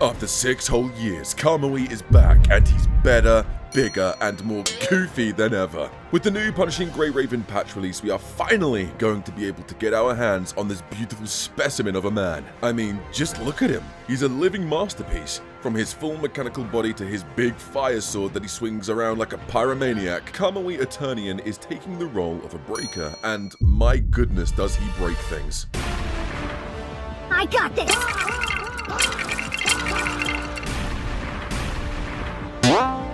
After 6 whole years, Kamui is back, and he's better, bigger, and more goofy than ever. With the new Punishing Grayraven patch release, we are finally going to be able to get our hands on this beautiful specimen of a man. I mean, just look at him. He's a living masterpiece. From his full mechanical body to his big fire sword that he swings around like a pyromaniac, Kamui Aeternion is taking the role of a breaker, and my goodness does he break things. I got this!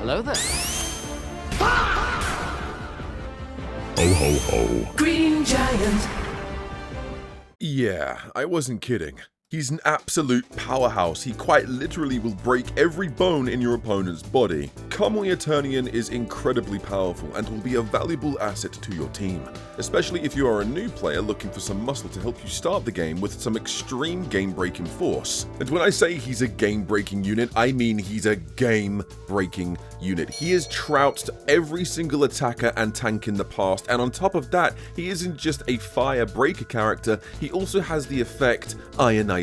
Hello there. Ho ho ho. Green Giant. Yeah, I wasn't kidding. He's an absolute powerhouse. He quite literally will break every bone in your opponent's body. Kamui Aeternion is incredibly powerful and will be a valuable asset to your team, especially if you are a new player looking for some muscle to help you start the game with some extreme game-breaking force. And when I say he's a game-breaking unit, I mean he's a game-breaking unit. He has trounced every single attacker and tank in the past, and on top of that, he isn't just a fire breaker character, he also has the effect ionization,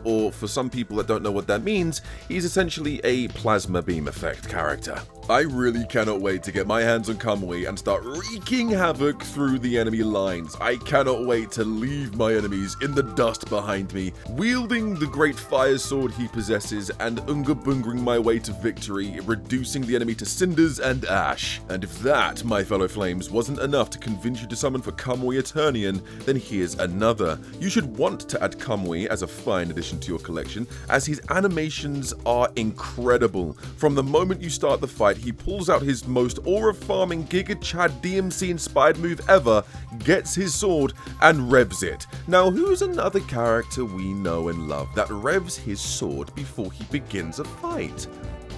or for some people that don't know what that means, he's essentially a plasma beam effect character. I really cannot wait to get my hands on Kamui and start wreaking havoc through the enemy lines. I cannot wait to leave my enemies in the dust behind me, wielding the great fire sword he possesses and unga-bungering my way to victory, reducing the enemy to cinders and ash. And if that, my fellow flames, wasn't enough to convince you to summon for Kamui Aeternion, then here's another. You should want to add Kamui as a fine addition to your collection, as his animations are incredible. From the moment you start the fight, he pulls out his most aura-farming Giga Chad DMC inspired move ever, gets his sword, and revs it. Now, who's another character we know and love that revs his sword before he begins a fight?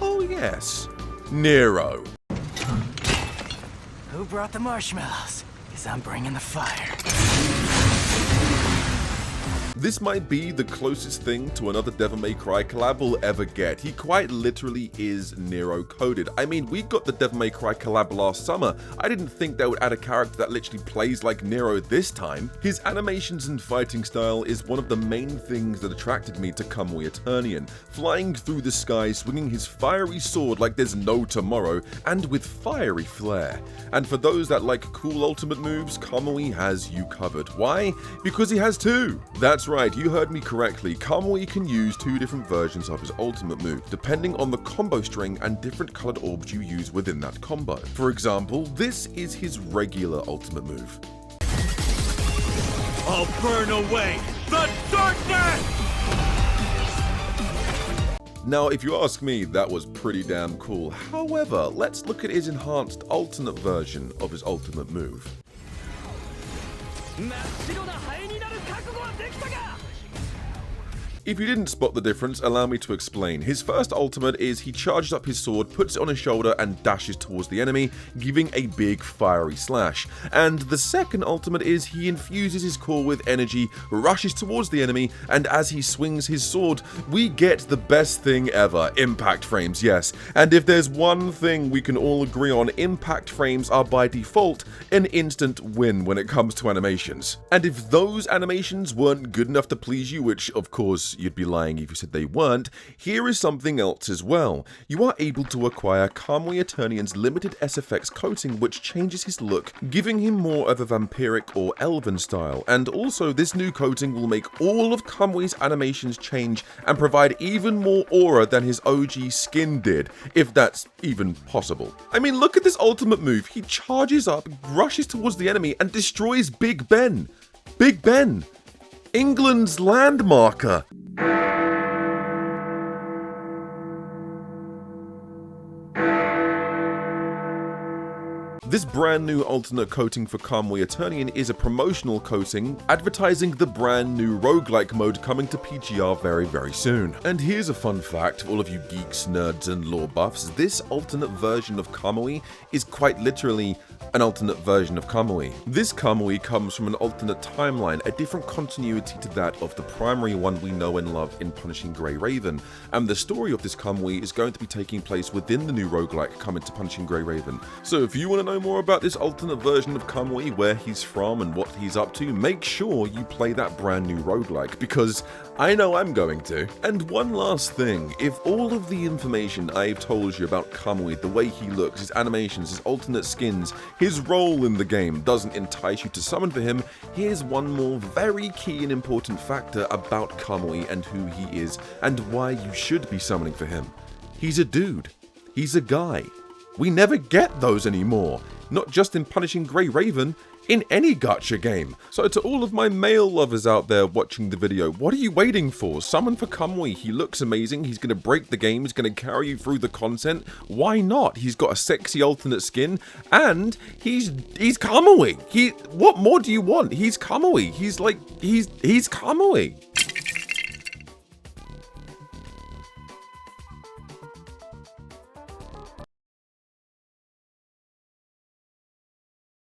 Oh yes, Nero. Who brought the marshmallows? 'Cause I'm bringing the fire. This might be the closest thing to another Devil May Cry collab we'll ever get. He quite literally is Nero coded. I mean, we got the Devil May Cry collab last summer. I didn't think they would add a character that literally plays like Nero this time. His animations and fighting style is one of the main things that attracted me to Kamui Aeternion. Flying through the sky, swinging his fiery sword like there's no tomorrow, and with fiery flair. And for those that like cool ultimate moves, Kamui has you covered. Why? Because he has two. That's right, you heard me correctly. Kamui can use 2 different versions of his ultimate move, depending on the combo string and different colored orbs you use within that combo. For example, this is his regular ultimate move. I'll burn away the darkness! Now, if you ask me, that was pretty damn cool. However, let's look at his enhanced alternate version of his ultimate move. If you didn't spot the difference, allow me to explain. His first ultimate is he charges up his sword, puts it on his shoulder, and dashes towards the enemy, giving a big fiery slash. And the second ultimate is he infuses his core with energy, rushes towards the enemy, and as he swings his sword, we get the best thing ever, impact frames, yes. And if there's one thing we can all agree on, impact frames are by default an instant win when it comes to animations. And if those animations weren't good enough to please you, which of course you'd be lying if you said they weren't, here is something else as well. You are able to acquire Kamui Aeternion's limited SFX coating, which changes his look, giving him more of a vampiric or elven style, and also this new coating will make all of Kamui's animations change and provide even more aura than his OG skin did, if that's even possible. I mean, look at this ultimate move. He charges up, rushes towards the enemy, and destroys Big Ben. Big Ben, England's landmarker. This brand new alternate coating for Kamui Aeternion is a promotional coating advertising the brand new roguelike mode coming to PGR very soon. And here's a fun fact for all of you geeks, nerds and lore buffs. This alternate version of Kamui is quite literally an alternate version of Kamui. This Kamui comes from an alternate timeline, a different continuity to that of the primary one we know and love in Punishing Gray Raven, and the story of this Kamui is going to be taking place within the new roguelike coming to Punishing Gray Raven. So if you want to know more about this alternate version of Kamui, where he's from and what he's up to, make sure you play that brand new roguelike, because I know I'm going to. And one last thing, if all of the information I've told you about Kamui, the way he looks, his animations, his alternate skins, his role in the game doesn't entice you to summon for him, here's one more very key and important factor about Kamui and who he is, and why you should be summoning for him. He's a dude. He's a guy. We never get those anymore. Not just in Punishing Gray Raven, in any gacha game. So to all of my male lovers out there watching the video, what are you waiting for? Summon for Kamui. He looks amazing. He's going to break the game. He's going to carry you through the content. Why not? He's got a sexy alternate skin, and he's Kamui. What more do you want? He's Kamui. He's Kamui.